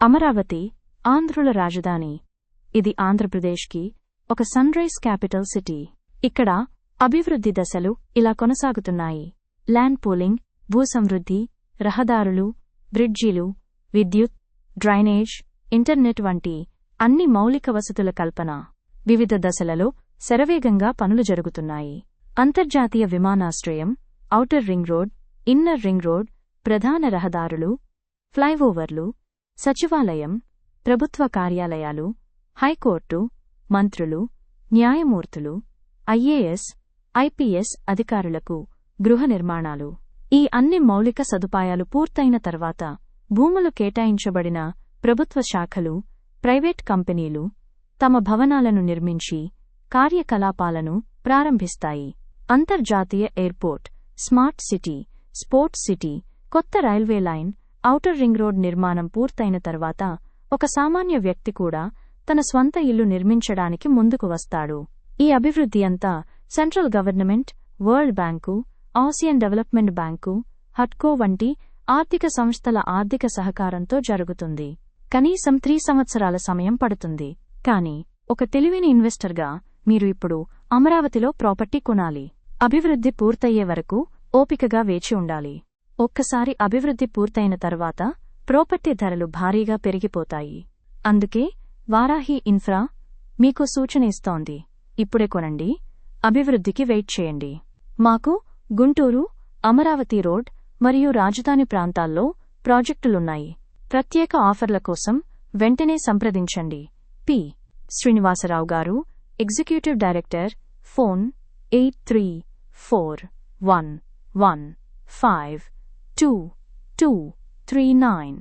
అమరావతి ఆంధ్రుల రాజధాని. ఇది ఆంధ్రప్రదేశ్కి ఒక సన్రైజ్ క్యాపిటల్ సిటీ. ఇక్కడ అభివృద్ధి దశలు ఇలా కొనసాగుతున్నాయి. ల్యాండ్ పూలింగ్, భూసమృద్ధి, రహదారులు, బ్రిడ్జిలు, విద్యుత్, డ్రైనేజ్, ఇంటర్నెట్ వంటి అన్ని మౌలిక వసతుల కల్పన వివిధ దశలలో శరవేగంగా పనులు జరుగుతున్నాయి. అంతర్జాతీయ విమానాశ్రయం, outer ring road, inner ring road, ప్రధాన రహదారులు, ఫ్లైఓవర్లు, సచివాలయం, ప్రభుత్వ కార్యాలయాలు, హైకోర్టు, మంత్రులు, న్యాయమూర్తులు, ఐఏఎస్, ఐపీఎస్ అధికారులకు గృహ నిర్మాణాలు. ఈ అన్ని మౌలిక సదుపాయాలు పూర్తయిన తర్వాత భూములు కేటాయించబడిన ప్రభుత్వ శాఖలు, ప్రైవేట్ కంపెనీలు తమ భవనాలను నిర్మించి కార్యకలాపాలను ప్రారంభిస్తాయి. అంతర్జాతీయ airport, smart city, sports city, కొత్త railway line, outer ring road నిర్మాణం పూర్తయిన తర్వాత ఒక సామాన్య వ్యక్తి కూడా తన స్వంత ఇల్లు నిర్మించడానికి ముందుకు వస్తాడు. ఈ అభివృద్ధి అంతా central government, world bank, Asian development bank, హడ్కో వంటి ఆర్థిక సంస్థల ఆర్థిక సహకారంతో జరుగుతుంది. కనీసం 3 సంవత్సరాల సమయం పడుతుంది. కానీ ఒక తెలివైన ఇన్వెస్టర్గా మీరు ఇప్పుడు అమరావతిలో ప్రాపర్టీ కొనాలి. అభివృద్ధి పూర్తయ్యే వరకు ఓపికగా వేచి ఉండాలి. ఒక్కసారి అభివృద్ధి పూర్తయిన తర్వాత ప్రాపర్టీ ధరలు భారీగా పెరిగిపోతాయి. అందుకే వారాహి ఇన్ఫ్రా మీకు సూచన ఇస్తోంది. ఇప్పుడే కొనండి, అభివృద్ధికి వెయిట్ చేయండి. మాకు గుంటూరు, అమరావతి రోడ్ మరియు రాజధాని ప్రాంతాల్లో ప్రాజెక్టులున్నాయి. ప్రత్యేక ఆఫర్ల కోసం వెంటనే సంప్రదించండి. పి. శ్రీనివాసరావు గారు, ఎగ్జిక్యూటివ్ డైరెక్టర్, ఫోన్ 8341152239.